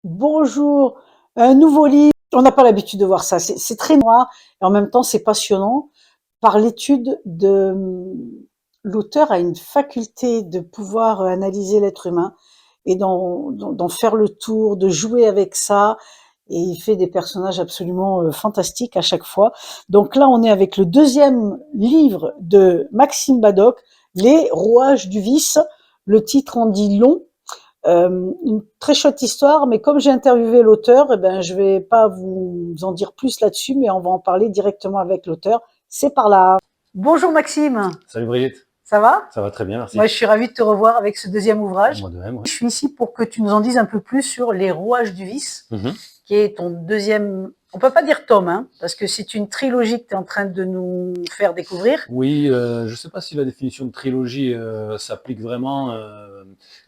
Bonjour, un nouveau livre. On n'a pas l'habitude de voir ça. C'est très noir et en même temps c'est passionnant. Par l'étude de l'auteur a une faculté de pouvoir analyser l'être humain et d'en faire le tour, de jouer avec ça. Et il fait des personnages absolument fantastiques à chaque fois. Donc là, on est avec le deuxième livre de Maxime Badoc, Les rouages du vice. Le titre en dit long. Une très chouette histoire, mais comme j'ai interviewé l'auteur, eh ben, je vais pas vous en dire plus là-dessus, mais on va en parler directement avec l'auteur. C'est par là. Bonjour Maxime. Salut Brigitte. Ça va? Ça va très bien, merci. Moi, je suis ravie de te revoir avec ce deuxième ouvrage. Moi de même, ouais. Je suis ici pour que tu nous en dises un peu plus sur Les rouages du vice, qui est ton deuxième, on peut pas dire tome, hein, parce que c'est une trilogie que tu es en train de nous faire découvrir. Oui, je sais pas si la définition de trilogie s'applique vraiment,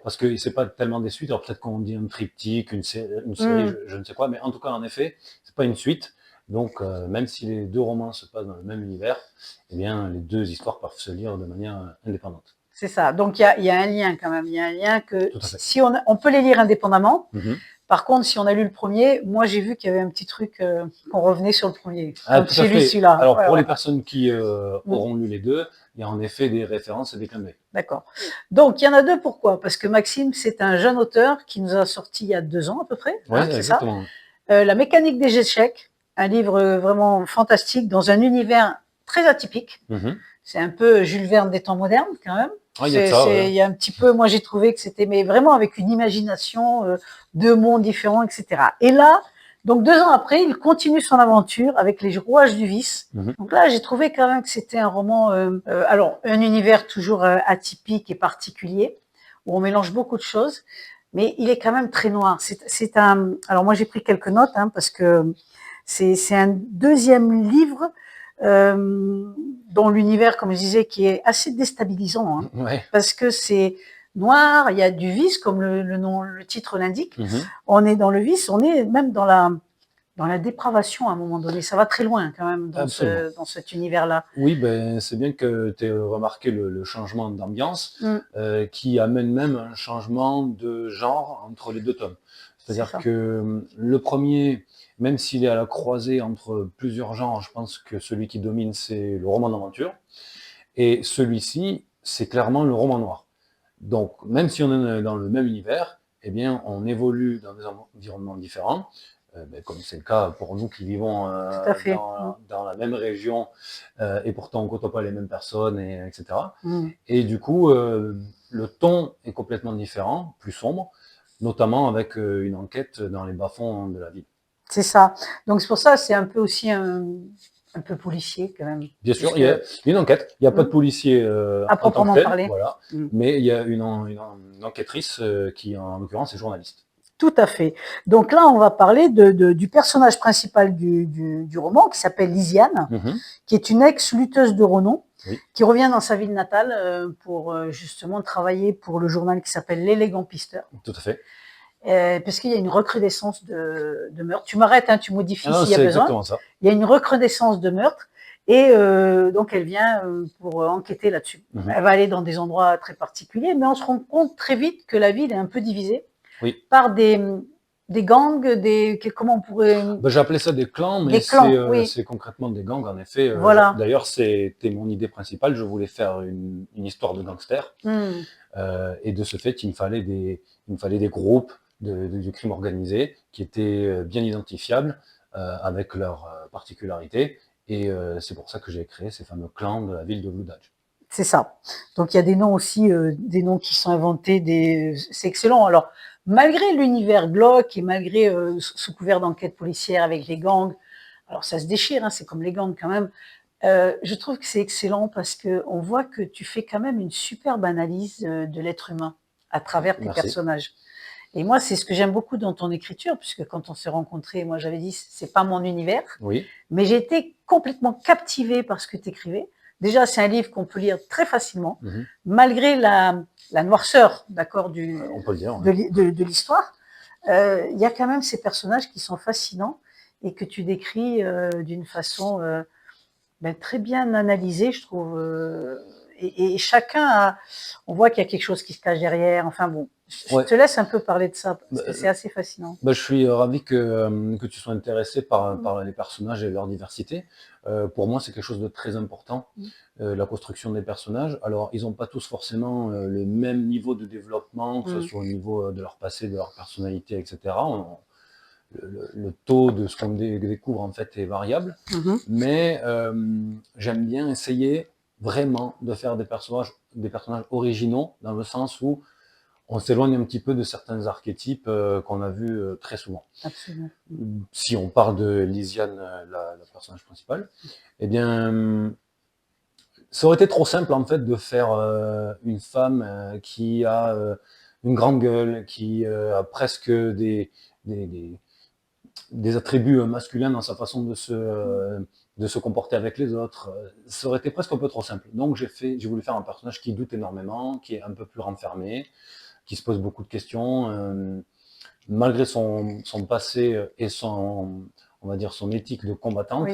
parce que c'est pas tellement des suites, alors peut-être qu'on dit un triptyque, une série, je ne sais quoi, mais en tout cas, en effet, c'est pas une suite. Donc, même si les deux romans se passent dans le même univers, eh bien, les deux histoires peuvent se lire de manière indépendante. C'est ça. Donc, il y a un lien quand même. Il y a un lien que Tout à fait. si on peut les lire indépendamment. Par contre, si on a lu le premier, moi, j'ai vu qu'il y avait un petit truc qu'on revenait sur le premier. Ah, Donc, tout à j'ai lu fait. celui-là. Alors, Ouais, pour ouais. les personnes qui auront lu les deux, il y a en effet des références et des clins d'œil. D'accord. Donc, il y en a deux. Pourquoi? Parce que Maxime, c'est un jeune auteur qui nous a sorti il y a 2 ans à peu près. Oui, C'est exactement. ça. La mécanique des échecs, un livre vraiment fantastique dans un univers très atypique. C'est un peu Jules Verne des temps modernes quand même. Ah, il y a de ça, ouais. Il y a un petit peu, moi j'ai trouvé que c'était, mais vraiment avec une imagination, deux mondes différents, etc. Et là, donc 2 ans après, il continue son aventure avec Les rouages du vice. Donc là, j'ai trouvé quand même que c'était un roman, alors un univers toujours atypique et particulier, où on mélange beaucoup de choses, mais il est quand même très noir. C'est un, alors moi j'ai pris quelques notes, hein, parce que c'est un deuxième livre dont l'univers, comme je disais, qui est assez déstabilisant, hein, Ouais. parce que c'est noir, il y a du vice, comme le titre l'indique. On est dans le vice, on est même dans la dépravation à un moment donné. Ça va très loin quand même dans cet univers-là. Oui, ben, c'est bien que tu aies remarqué le changement d'ambiance qui amène même un changement de genre entre les deux tomes. C'est-à-dire que le premier, même s'il est à la croisée entre plusieurs genres, je pense que celui qui domine, c'est le roman d'aventure. Et celui-ci, c'est clairement le roman noir. Donc, même si on est dans le même univers, eh bien, on évolue dans des environnements différents. Comme c'est le cas pour nous qui vivons dans la même région et pourtant on ne côtoie pas les mêmes personnes, etc. Et du coup, le ton est complètement différent, plus sombre, notamment avec une enquête dans les bas-fonds de la ville. C'est ça. Donc c'est pour ça, c'est un peu aussi un peu policier quand même. Bien sûr, il y a une enquête. Il n'y a pas de policier à proprement parler, voilà, mais il y a une enquêtrice qui, en l'occurrence, est journaliste. Tout à fait. Donc là, on va parler du personnage principal du roman, qui s'appelle Lisiane, qui est une ex-lutteuse de renom, qui revient dans sa ville natale pour justement travailler pour le journal qui s'appelle L'Élégant Pisteur. Tout à fait. Parce qu'il y a une recrudescence de meurtres. Tu m'arrêtes, hein, tu modifies s'il y a besoin. Exactement ça. Il y a une recrudescence de meurtres. Et donc, elle vient pour enquêter là-dessus. Elle va aller dans des endroits très particuliers, mais on se rend compte très vite que la ville est un peu divisée par des gangs, comment on pourrait... J'ai appelé ça des clans, mais c'est concrètement des gangs, en effet. Voilà. D'ailleurs, c'était mon idée principale. Je voulais faire une histoire de gangsters. Et de ce fait, il me fallait des groupes du crime organisé qui étaient bien identifiables avec leurs particularités. Et c'est pour ça que j'ai créé ces fameux clans de la ville de Blue Dodge. C'est ça. Donc il y a des noms aussi, des noms qui sont inventés, c'est excellent. Alors, malgré l'univers glauque et malgré sous couvert d'enquête policière avec les gangs, alors ça se déchire, hein, c'est comme les gangs quand même. Je trouve que c'est excellent parce que on voit que tu fais quand même une superbe analyse de l'être humain à travers tes personnages. Et moi, c'est ce que j'aime beaucoup dans ton écriture, puisque quand on s'est rencontrés, moi j'avais dit c'est pas mon univers, mais j'ai été complètement captivée par ce que tu écrivais. Déjà, c'est un livre qu'on peut lire très facilement, malgré la noirceur, d'accord, de l'histoire. Il y a quand même ces personnages qui sont fascinants et que tu décris d'une façon très bien analysée, je trouve. et chacun on voit qu'il y a quelque chose qui se cache derrière. Enfin bon, je Ouais. te laisse un peu parler de ça, parce Bah, que c'est assez fascinant. je suis ravi que tu sois intéressé par les personnages et leur diversité. Pour moi, c'est quelque chose de très important, la construction des personnages. Alors, ils n'ont pas tous forcément le même niveau de développement, que ce soit au niveau de leur passé, de leur personnalité, etc. Le taux de ce qu'on découvre, en fait, est variable. Mais j'aime bien essayer vraiment de faire des personnages originaux, dans le sens où on s'éloigne un petit peu de certains archétypes qu'on a vus très souvent. Absolument. Si on parle de Lysiane, la personnage principale, eh bien, ça aurait été trop simple en fait de faire une femme qui a une grande gueule, qui a presque des attributs masculins dans sa façon de se comporter avec les autres. Ça aurait été presque un peu trop simple. Donc j'ai voulu faire un personnage qui doute énormément, qui est un peu plus renfermé, qui se pose beaucoup de questions, malgré son passé et on va dire son éthique de combattante,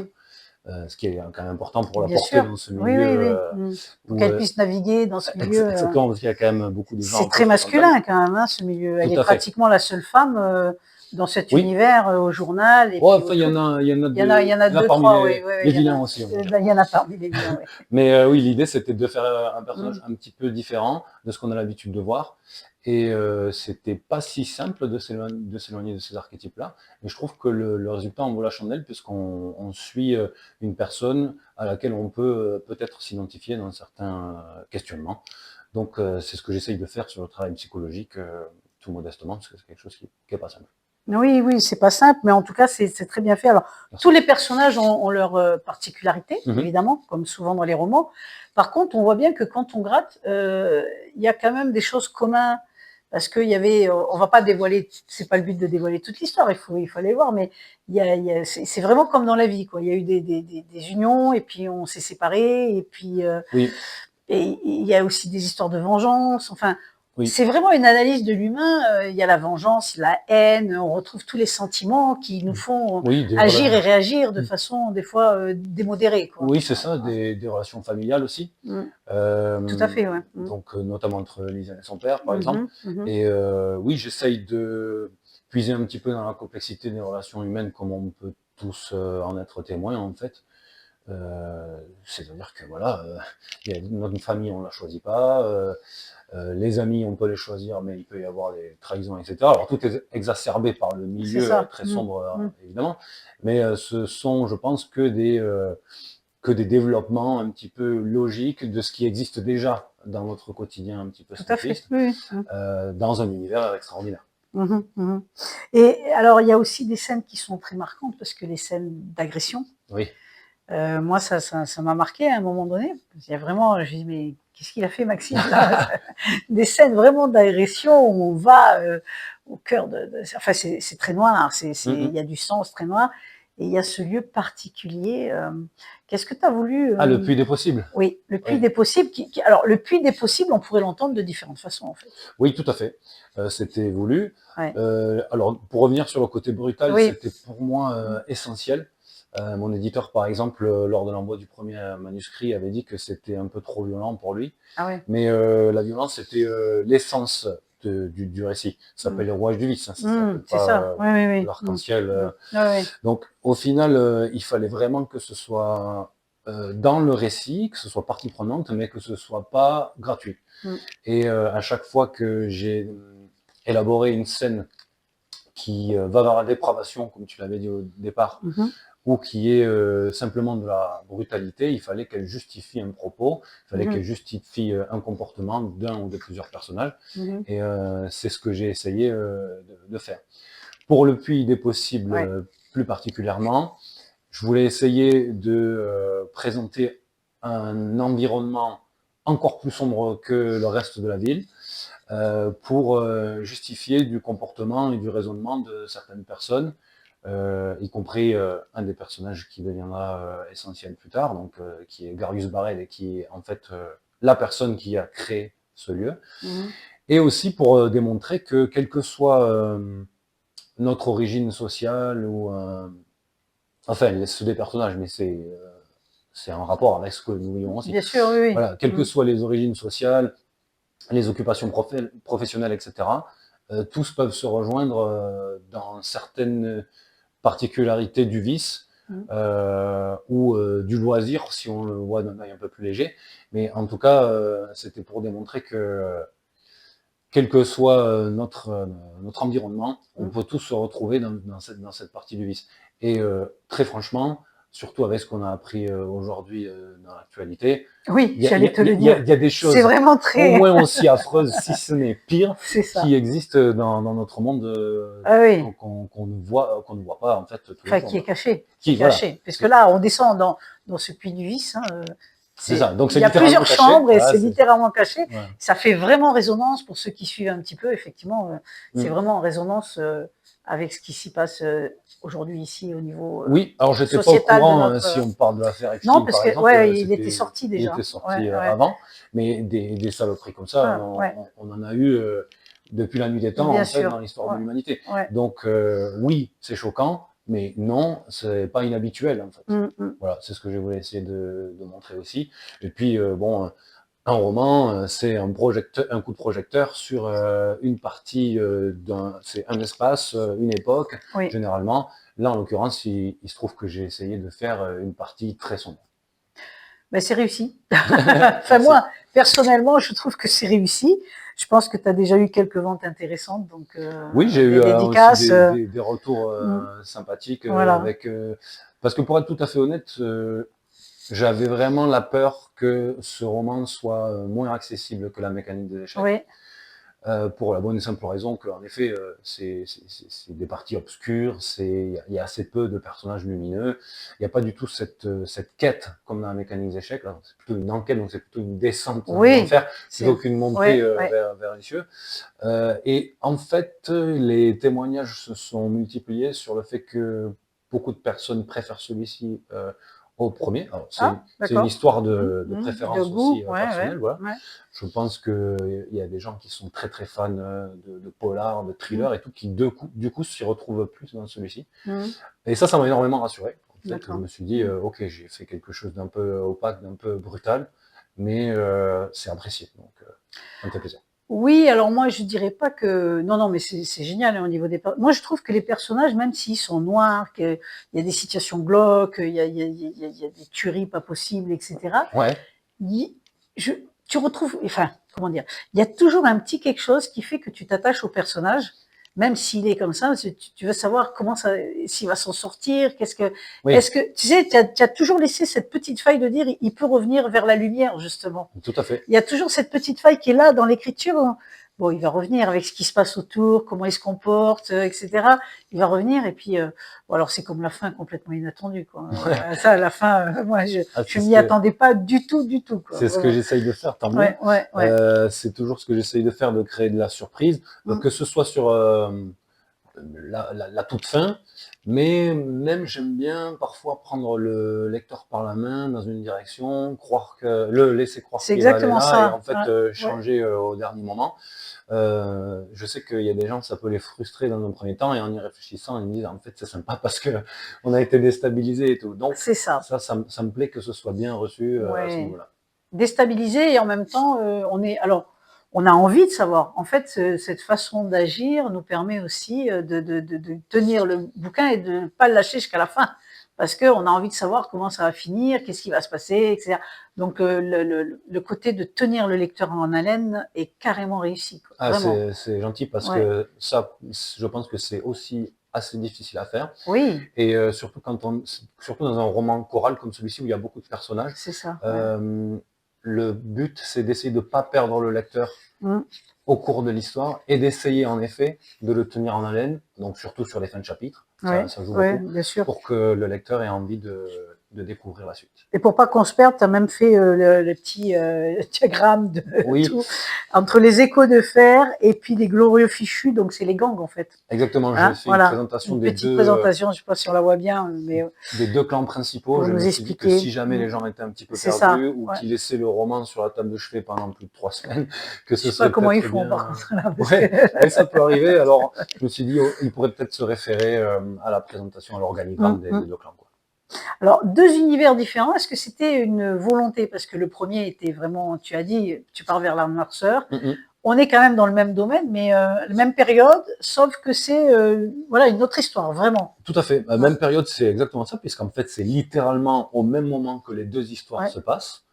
ce qui est quand même important pour la porter dans ce milieu. Pour qu'elle puisse naviguer dans ce milieu. Exactement, parce qu'il y a quand même beaucoup de gens. C'est très masculin quand même, hein, ce milieu. Elle est pratiquement la seule femme dans cet univers au journal. Et il y en a deux, parmi trois, les vilains aussi. Il y en a parmi les vilains, oui. Mais oui, l'idée c'était de faire un personnage un petit peu différent de ce qu'on a l'habitude de voir. Et c'était pas si simple de s'éloigner de ces archétypes-là. Mais je trouve que le résultat en vaut la chandelle, puisqu'on suit une personne à laquelle on peut peut-être s'identifier dans certains questionnements. Donc c'est ce que j'essaye de faire sur le travail psychologique, tout modestement, parce que c'est quelque chose qui est pas simple. Oui, c'est pas simple, mais en tout cas, c'est très bien fait. Alors, tous les personnages ont leur particularité, évidemment, comme souvent dans les romans. Par contre, on voit bien que quand on gratte, il y a quand même des choses communes, parce qu'il y avait, on va pas dévoiler, c'est pas le but de dévoiler toute l'histoire, il faut aller voir, mais c'est vraiment comme dans la vie, quoi. Il y a eu des unions, et puis on s'est séparés, et puis et il y a aussi des histoires de vengeance, enfin. C'est vraiment une analyse de l'humain. Il y a la vengeance, la haine, on retrouve tous les sentiments qui nous font agir et réagir de façon, des fois, démodérée, quoi. Oui, c'est ça, des relations familiales aussi. Tout à fait, ouais. Donc, notamment entre Lysiane et son père, par exemple. Et oui, j'essaye de puiser un petit peu dans la complexité des relations humaines, comme on peut tous en être témoins, en fait. C'est-à-dire que voilà, notre famille, on ne la choisit pas. Les amis, on peut les choisir, mais il peut y avoir des trahisons, etc. Alors tout est exacerbé par le milieu très sombre, évidemment, mais ce sont, je pense, que des développements un petit peu logiques de ce qui existe déjà dans notre quotidien un petit peu simpliste, dans un univers extraordinaire. Et alors, il y a aussi des scènes qui sont très marquantes, parce que les scènes d'agression, moi, ça m'a marqué à un moment donné. Il y a vraiment, je dis, mais qu'est-ce qu'il a fait, Maxime, là? Des scènes vraiment d'agression où on va au cœur enfin, c'est très noir, il y a du sang, c'est très noir, et il y a ce lieu particulier. Qu'est-ce que tu as voulu le puits des possibles. Oui, le puits des possibles. Alors, le puits des possibles, on pourrait l'entendre de différentes façons, en fait. Oui, tout à fait. C'était voulu. Alors, pour revenir sur le côté brutal, c'était pour moi essentiel. Mon éditeur, par exemple, lors de l'envoi du premier manuscrit, avait dit que c'était un peu trop violent pour lui. Mais la violence, c'était l'essence du récit. Ça s'appelle Les Rouages du Vice. C'est ça. L'arc-en-ciel. Donc, au final, il fallait vraiment que ce soit dans le récit, que ce soit partie prenante, mais que ce soit pas gratuit. Et à chaque fois que j'ai élaboré une scène qui va vers la dépravation, comme tu l'avais dit au départ, ou qui est simplement de la brutalité, il fallait qu'elle justifie un propos, il fallait qu'elle justifie un comportement d'un ou de plusieurs personnages, et c'est ce que j'ai essayé de faire. Pour le puits des possibles, plus particulièrement, je voulais essayer de présenter un environnement encore plus sombre que le reste de la ville, pour justifier du comportement et du raisonnement de certaines personnes, y compris un des personnages qui deviendra essentiel plus tard, donc qui est Garius Barrel, et qui est en fait la personne qui a créé ce lieu, et aussi pour démontrer que quelle que soit notre origine sociale, ou enfin ceux des personnages, mais c'est en rapport avec ce que nous vivons aussi. Bien sûr, oui. Voilà, quelles que soient les origines sociales, les occupations professionnelles, etc., tous peuvent se rejoindre dans certaines particularités du vice ou du loisir, si on le voit d'un œil un peu plus léger. Mais en tout cas, c'était pour démontrer que quel que soit notre environnement, on peut tous se retrouver dans cette partie du vice. Et très franchement, surtout avec ce qu'on a appris aujourd'hui dans l'actualité, Oui, il y a, j'allais te le dire. y a des C'est choses vraiment au très... moins aussi affreuses, si ce n'est pire, C'est ça. qui existent dans notre monde Ah oui. qu'on ne voit pas en fait tous les Enfin, jours. qui est caché. Voilà. Caché. Parce que là, on descend dans ce puits du vice. Hein, c'est ça. Donc il y a plusieurs chambres et c'est littéralement caché. Ouais. Ça fait vraiment résonance pour ceux qui suivent un petit peu. Effectivement, c'est vraiment en résonance avec ce qui s'y passe aujourd'hui ici au niveau oui, alors j'étais pas au courant si on parle de l'affaire Epstein. Non, parce que il était sorti déjà. Il était sorti avant, mais des saloperies comme ça, on en a eu depuis la nuit des temps en fait dans l'histoire de l'humanité. Donc oui, c'est choquant. Mais non, c'est pas inhabituel en fait. Voilà, c'est ce que je voulais essayer de montrer aussi. Et puis bon, un roman, c'est un coup de projecteur sur une partie c'est un espace, une époque, généralement. Là, en l'occurrence, il se trouve que j'ai essayé de faire une partie très sombre. Ben, c'est réussi. Enfin, moi, personnellement, je trouve que c'est réussi. Je pense que tu as déjà eu quelques ventes intéressantes. Donc, oui, j'ai eu aussi des retours sympathiques. Voilà. Parce que pour être tout à fait honnête, j'avais vraiment la peur que ce roman soit moins accessible que La mécanique des échecs. Oui. Pour la bonne et simple raison qu'en effet, c'est des parties obscures, il y a assez peu de personnages lumineux, il n'y a pas du tout cette quête comme dans La mécanique des échecs, c'est plutôt une enquête, donc c'est plutôt une descente dans l'enfer, plutôt qu'une montée vers les cieux. Et en fait, les témoignages se sont multipliés sur le fait que beaucoup de personnes préfèrent celui-ci au premier. C'est une histoire de préférence aussi personnelle. Voilà. Je pense qu'il y a des gens qui sont très très fans de polar, de thriller et tout, qui du coup s'y retrouvent plus dans celui-ci. Et ça m'a énormément rassuré. En fait, je me suis dit, ok, j'ai fait quelque chose d'un peu opaque, d'un peu brutal, mais c'est apprécié. Donc, ça me fait plaisir. Oui, alors moi je dirais pas que non, mais c'est génial hein, au niveau des. Moi je trouve que les personnages, même s'ils sont noirs, qu'il y a des situations glauques, il y a des tueries pas possibles, etc. Ouais. Tu retrouves, enfin comment dire, il y a toujours un petit quelque chose qui fait que tu t'attaches au personnage, même s'il est comme ça. Tu veux savoir comment ça, s'il va s'en sortir, est-ce que tu sais, tu as toujours laissé cette petite faille de dire il peut revenir vers la lumière justement. Tout à fait. Il y a toujours cette petite faille qui est là dans l'écriture. Bon, il va revenir avec ce qui se passe autour, comment il se comporte, etc. Il va revenir et puis, bon, alors c'est comme la fin complètement inattendue, quoi. Ça, la fin, moi, je m'y attendais pas du tout, C'est ce que j'essaye de faire, tant mieux. C'est toujours ce que j'essaye de faire, de créer de la surprise, que ce soit sur la toute fin, mais même j'aime bien parfois prendre le lecteur par la main dans une direction, le laisser croire qu'il va aller là, ça. Et en fait changer au dernier moment. Je sais qu'il y a des gens, ça peut les frustrer dans un premier temps, et en y réfléchissant, ils me disent en fait c'est sympa parce que on a été déstabilisé et tout. Donc ça me plaît que ce soit bien reçu à ce niveau-là. Déstabilisé et en même temps on a envie de savoir. En fait, cette façon d'agir nous permet aussi de tenir le bouquin et de ne pas le lâcher jusqu'à la fin. Parce qu'on a envie de savoir comment ça va finir, qu'est-ce qui va se passer, etc. Donc, le côté de tenir le lecteur en haleine est carrément réussi. C'est gentil parce que ça, je pense que c'est aussi assez difficile à faire. Oui. Et surtout dans un roman choral comme celui-ci où il y a beaucoup de personnages. C'est ça. Le but, c'est d'essayer de ne pas perdre le lecteur au cours de l'histoire et d'essayer en effet de le tenir en haleine, donc surtout sur les fins de chapitre, ça joue beaucoup, bien sûr. Pour que le lecteur ait envie de découvrir la suite. Et pour pas qu'on se perde, tu as même fait le petit diagramme de tout, entre les échos de fer et puis les glorieux fichus, donc c'est les gangs en fait. Exactement, j'ai fait une présentation des deux. Présentation, je sais pas si on la voit bien, mais des deux clans principaux. Je me suis dit que si jamais les gens étaient un petit peu perdus ou qu'ils laissaient le roman sur la table de chevet pendant plus de 3 semaines, que ce serait. Je sais pas comment ils font par contre là. Mais ça peut arriver. Alors je me suis dit, ils pourraient peut-être se référer à la présentation, à l'organigramme des deux clans. Alors 2 univers différents, est-ce que c'était une volonté? Parce que le premier était vraiment, tu as dit, tu pars vers la noirceur. Mmh mh. On est quand même dans le même domaine, mais la même période, sauf que c'est, voilà, une autre histoire, vraiment. Tout à fait. Ouais, Même période, c'est exactement ça, puisqu'en fait, c'est littéralement au même moment que les 2 histoires ouais, se passent,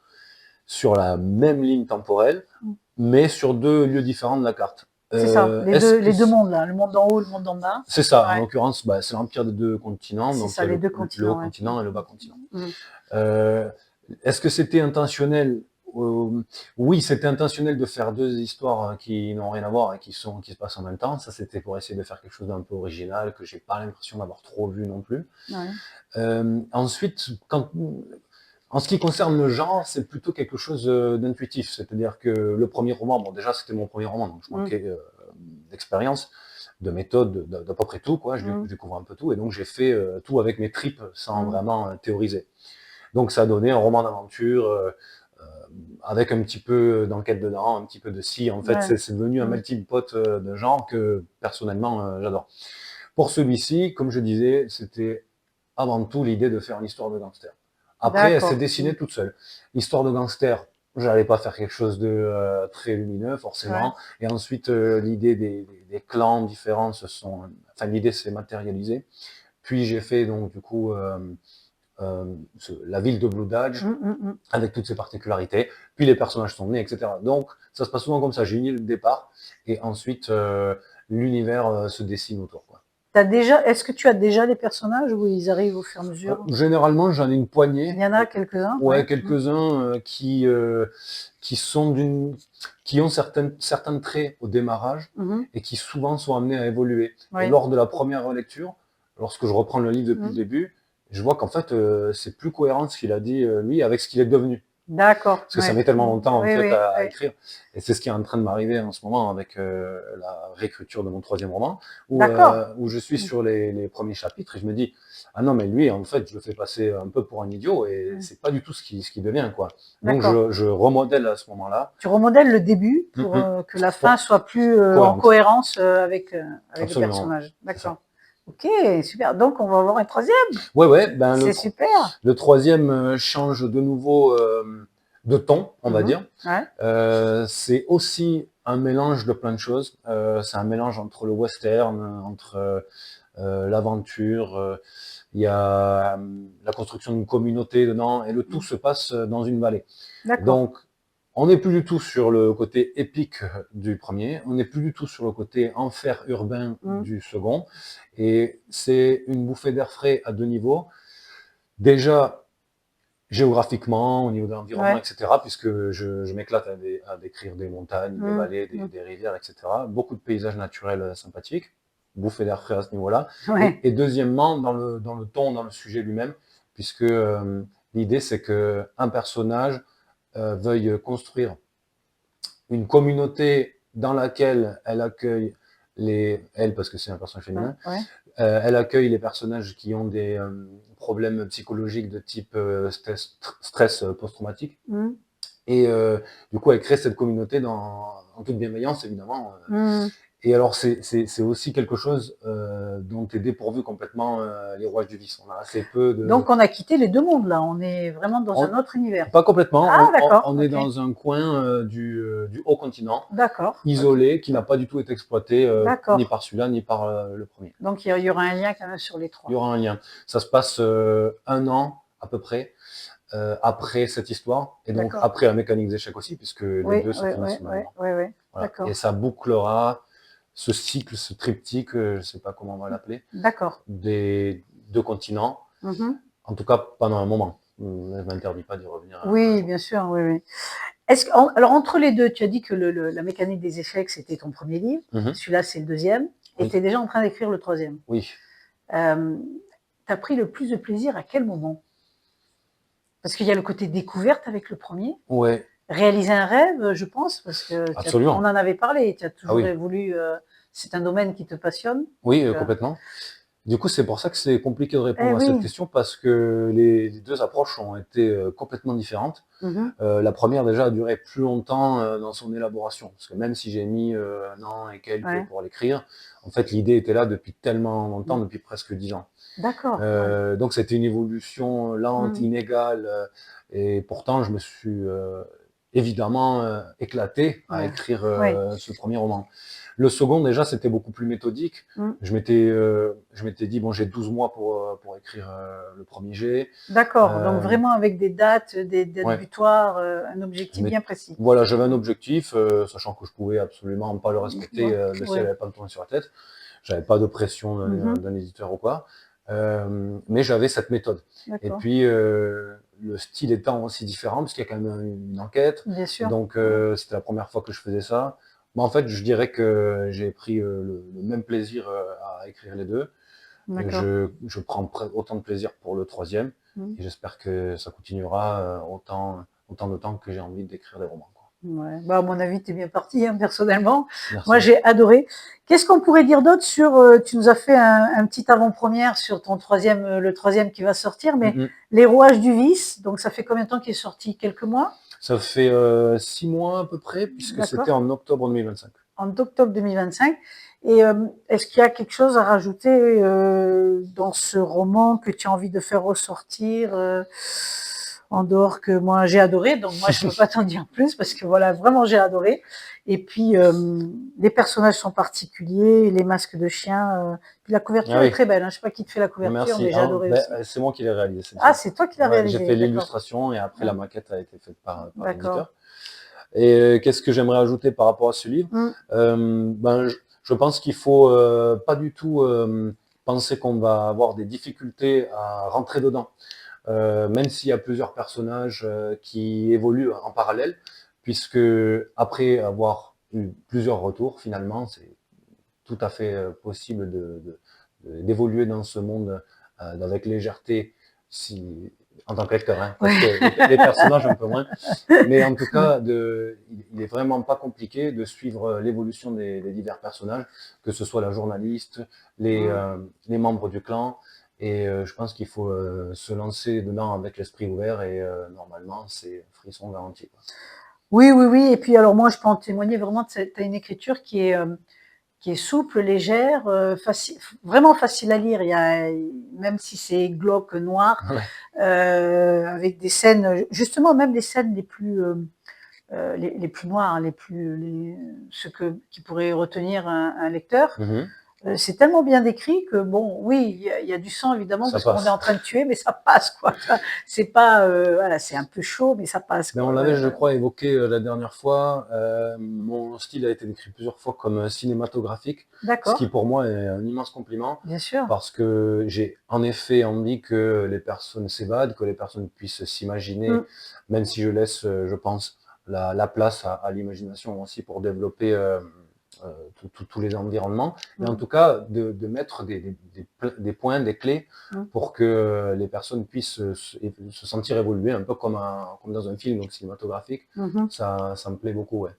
sur la même ligne temporelle, mmh. mais sur 2 lieux différents de la carte. C'est ça, Est-ce que les 2 mondes là, le monde d'en haut, le monde d'en bas. c'est ça, en Ouais, l'occurrence, bah, c'est l'empire des 2 continents, c'est donc il ça, y a les 2 le haut continents, ouais. continent et le bas continent. Mmh. Heu, Est-ce que c'était intentionnel? Oui, c'était intentionnel de faire 2 histoires qui n'ont rien à voir et qui se passent en même temps. Ça, c'était pour essayer de faire quelque chose d'un peu original, que j'ai pas l'impression d'avoir trop vu non plus. Ouais. Ensuite, en ce qui concerne le genre, c'est plutôt quelque chose, d'intuitif. C'est-à-dire que le premier roman, bon déjà c'était mon premier roman, donc je Mmh. manquais, d'expérience, de méthode, d'à peu près tout quoi. Mmh. Je découvre un peu tout et donc j'ai fait, tout avec mes tripes sans Mmh. vraiment, théoriser. Donc ça a donné un roman d'aventure, avec un petit peu d'enquête dedans, un petit peu de ci. En fait, Ouais. c'est devenu un Mmh. melting pot, de genres que personnellement, j'adore. Pour celui-ci, comme je disais, c'était avant tout l'idée de faire une histoire de gangster. Après, elle s'est D'accord. Mmh. dessinée toute seule. L'histoire de gangster, j'allais pas faire quelque chose de très lumineux Ouais. forcément. Et ensuite, l'idée des clans différents enfin l'idée s'est matérialisée. Puis j'ai fait donc du coup la ville de Blue Dodge Mmh, mmh, mmh. avec toutes ses particularités. Puis les personnages sont nés, etc. Donc ça se passe souvent comme ça. J'ai une idée de départ et ensuite l'univers se dessine autour, quoi. Est-ce que tu as déjà les personnages ou ils arrivent au fur et à mesure? Généralement, j'en ai une Il poignée. y en a quelques-uns? Ouais, Ouais. Mmh. quelques-uns qui sont qui ont certains traits au démarrage Mmh. et qui souvent sont amenés à évoluer. Et Oui. lors de la première relecture, lorsque je reprends le livre depuis le Mmh. début, je vois qu'en fait, c'est plus cohérent ce qu'il a dit lui avec ce qu'il est devenu. D'accord, Parce que ça ouais. met tellement Mmh. longtemps en Oui, fait oui, à oui. écrire. Et c'est ce qui est en train de m'arriver en ce moment avec la réécriture de mon troisième roman, D'accord. où je suis Mmh. sur les premiers chapitres et je me dis ah non mais lui en fait je le fais passer un peu pour un idiot et Mmh. c'est pas du tout ce qui devient quoi. Donc D'accord. je remodèle à ce moment-là. Tu remodèles le début pour, Mhm. que la fin Pour soit plus, en cohérente, cohérence, avec le absolument, personnage. c'est ça. D'accord. OK, super. Donc on va avoir un troisième. Ouais ouais, ben C'est super. le troisième change de nouveau de ton, on va Mmh. dire. Ouais. C'est aussi un mélange de plein de choses. C'est un mélange entre le western, entre l'aventure. Il y a la construction d'une communauté dedans, et le tout Mmh. se passe dans une vallée. D'accord. Donc, on n'est plus du tout sur le côté épique du premier, on n'est plus du tout sur le côté enfer urbain Mmh. du second, et c'est une bouffée d'air frais à 2 niveaux. Déjà, géographiquement, au niveau de l'environnement, Ouais. etc., puisque je m'éclate à décrire des montagnes, des Mmh. vallées, Mmh. des rivières, etc. Beaucoup de paysages naturels sympathiques, bouffée d'air frais à ce niveau-là. Ouais. Et deuxièmement, dans le ton, dans le sujet lui-même, puisque l'idée c'est que un personnage veuille construire une communauté dans laquelle elle accueille elle parce que c'est un personnage Ouais. féminin, Ouais. elle accueille les personnages qui ont des problèmes psychologiques de type stress post-traumatique. Mmh. Et du coup, elle crée cette communauté en toute bienveillance, évidemment. Mmh. Et alors, c'est aussi quelque chose dont est dépourvu complètement les rouages du vice. On a assez peu de... Donc on a quitté les 2 mondes là, on est vraiment dans un On- autre univers. Pas complètement, Ah d'accord, on est OK. dans un coin du haut continent, D'accord, OK. isolé, qui n'a pas du tout été exploité, ni D'accord. par celui-là, ni par le premier. Donc il y aura un lien quand même sur les Il y 3. aura un lien. Ça se passe un an à peu près après cette histoire, et donc D'accord. après la mécanique des échecs aussi, puisque les Oui, deux se oui, oui, finissent au même oui, moment. oui, oui. Voilà. Et D'accord. ça bouclera ce cycle, ce triptyque, je ne sais pas comment on va l'appeler, D'accord. des 2 continents, Mmh. en tout cas pendant un moment. Je ne m'interdis pas d'y revenir un Oui, jour. bien sûr, oui, oui. Est-ce qu'en alors entre les 2, tu as dit que le la mécanique des échecs, c'était ton premier livre. Mhm. Celui-là, c'est le deuxième, et tu Oui, es déjà en train d'écrire le troisième. oui. e Tu as pris le plus de plaisir à quel moment? Parce qu'il y a le côté découverte avec le premier, Ouais, réaliser un rêve, je pense, parce que on absolument. en avait parlé, tu as Ah toujours oui, voulu, c'est un domaine qui te passionne, oui, donc complètement. Du coup, c'est pour ça que c'est compliqué de Eh répondre à cette oui. question parce que les 2 approches ont été, complètement différentes. Mmh. La première déjà a duré plus longtemps, dans son élaboration. Parce que même si j'ai mis, 1 an et quelques Ouais. pour l'écrire, en fait, l'idée était là depuis tellement longtemps, Mmh. depuis presque 10 ans. D'accord, ouais. Donc c'était une évolution lente, Mmh. inégale, et pourtant je me suis, évidemment, éclaté à Ouais. écrire, Oui. ce premier roman. Le second déjà, c'était beaucoup plus méthodique. Mmh. Je m'étais dit: «Bon, j'ai 12 mois pour écrire, le premier jet». D'accord, donc Hem, vraiment avec des dates ouais, butoirs, un je objectif m'ét bien précis. voilà, j'avais un Mmh. objectif, sachant que je pouvais absolument pas le Mmh, respecter, le ciel ouais. allait pas me tomber sur la tête. J'avais pas de pression Mmh mh. d'un éditeur ou quoi, mais j'avais cette méthode. Et D'accord. puis, le style étant aussi différent, parce qu'il y a quand même une enquête, Bien sûr. donc Ouais. c'était la première fois que je faisais ça. Bah, en fait, je dirais que j'ai pris, le même plaisir, à écrire les 2. D'accord. Je prends autant de plaisir pour le troisième, Mmh. et j'espère que ça continuera, autant de temps que j'ai envie d'écrire des romans, quoi. Ouais, bah, à mon avis, tu es bien parti, hein, personnellement. Moi, Merci. j'ai adoré. Qu'est-ce qu'on pourrait dire d'autre sur, tu nous as fait un petit avant-première sur ton troisième, le troisième qui va sortir, Mmh mais mh. Les Rouages du Vice, donc ça fait combien de temps qu'il est sorti? Quelques mois? Ça fait, 6 mois à peu près, puisque c'était D'accord. en octobre 2025. En octobre 2025. Et est-ce qu'il y a quelque chose à rajouter dans ce roman que tu as envie de faire ressortir en dehors que moi j'ai adoré, donc moi je ne peux pas t'en dire plus parce que voilà, vraiment j'ai adoré. Et puis les personnages sont particuliers, les masques de chiens, puis la Ah couverture est oui, très belle, hein. Je sais pas qui te fait la couverture, merci. mais j'ai Alors, adoré beh, aussi. c'est moi qui l'ai réalisé Ah, celle-ci. c'est toi qui l'as Ouais, j'ai fait réalisé, d'accord. l'illustration et après la Ouais, maquette a été faite par d'accord. l'éditeur. Et qu'est-ce que j'aimerais ajouter par rapport à ce livre? Mm, Ben, je pense qu'il faut, pas du tout, penser qu'on va avoir des difficultés à rentrer dedans. Même s'il y a plusieurs personnages, qui évoluent en parallèle, puisque après avoir eu plusieurs retours, finalement, c'est tout à fait, possible d'évoluer dans ce monde, avec légèreté, si en tant qu'acteur, hein, parce ouais. que les personnages un peu moins. Mais en tout cas, il est vraiment pas compliqué de suivre, l'évolution des divers personnages, que ce soit la journaliste, Mm. les membres du clan, et je pense qu'il faut, se lancer dedans avec l'esprit ouvert, et normalement c'est frisson garanti, quoi. Oui, oui, oui. Et puis alors moi, je peux en témoigner vraiment. Tu as une écriture qui est souple, légère, vraiment facile à lire. Il y a, même si c'est glauque, noir, Ouais. avec des scènes, justement même les scènes les plus noires, ce qui pourrait retenir un lecteur. Mmh. C'est tellement bien décrit que bon, oui, il y a du sang évidemment Ça parce qu'on est passe. en train de tuer, mais ça passe quoi. C'est pas, voilà, c'est un peu chaud, mais ça passe Mais on quoi. l'avait, Ouais, je ouais. crois, évoqué, la dernière fois. Mon style a été décrit plusieurs fois comme, cinématographique, ce qui D'accord, pour moi est un immense compliment, bien sûr. parce que j'ai en effet envie que les personnes s'évadent, que les personnes puissent s'imaginer, Mm, même si je laisse, je pense, la place à l'imagination aussi pour développer, tous les environnements. Et en mm, tout cas, de mettre des points, des clés, mm, pour que les personnes puissent se sentir évoluer un peu comme dans un film donc cinématographique. mhm. Ça me plaît beaucoup, ouais.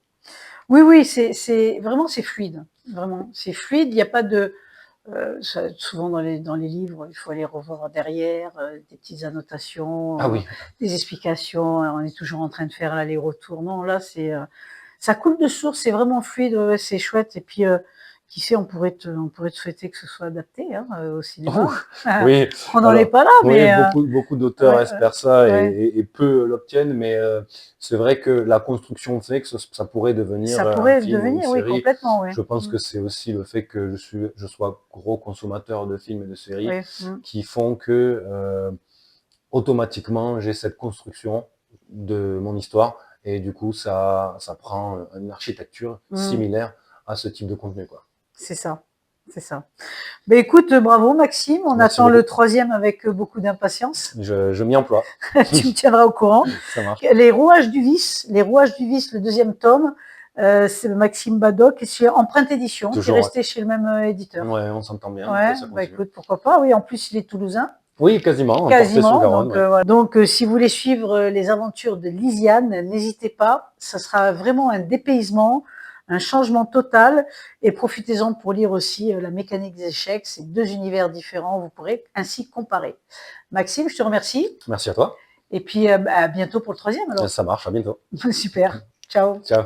Oui, oui, c'est vraiment c'est fluide, vraiment, c'est fluide. Il y a pas de souvent dans les livres, il faut aller revoir derrière, des petites Ah annotations, oui, des explications. On est toujours en train de faire l'aller-retour. Non, là, ça coule de source, c'est vraiment fluide, ouais, ouais, c'est chouette. Et puis, qui sait, on pourrait te souhaiter que ce soit adapté, hein, au ouh, cinéma. oui, On n'en est alors pas là, oui, mais beaucoup d'auteurs ouais, espèrent ça, et ouais, peu l'obtiennent, mais c'est vrai que la construction fait que ça pourrait devenir, ça un pourrait film ou une devenir, oui, série. complètement, ouais. Je pense Mmh, que c'est aussi le fait que je sois gros consommateur de films et de séries oui, mmh, qui font que, automatiquement, j'ai cette construction de mon histoire, et du coup, ça prend une architecture mmh, similaire à ce type de contenu, quoi. c'est ça, c'est ça. Beh, écoute, bravo Maxime, on Merci attend le beaucoup. troisième avec, beaucoup d'impatience. Je m'y emploie. Tu me tiendras au courant. Ça marche. Les Rouages du Vice, le deuxième tome, c'est Maxime Badoc et c'est Empreinte Édition, qui est Toujours, ouais. resté chez le même, éditeur. Ouais, on s'entend bien, donc Ouais, ça bah, continue. écoute, pourquoi pas, oui, en plus il est toulousain, Oui, quasiment, en quasiment, Portet-sous-Garonne, donc ouais. voilà. Donc si vous voulez suivre, les aventures de Lisiane, n'hésitez pas, ça sera vraiment un dépaysement, un changement total. Et profitez-en pour lire aussi La mécanique des échecs. C'est 2 univers différents. Vous pourrez ainsi comparer. Maxime, je te remercie. Merci à toi. Et puis à bientôt pour le 3e alors. Ça marche, à bientôt. Super. Ciao. Ciao.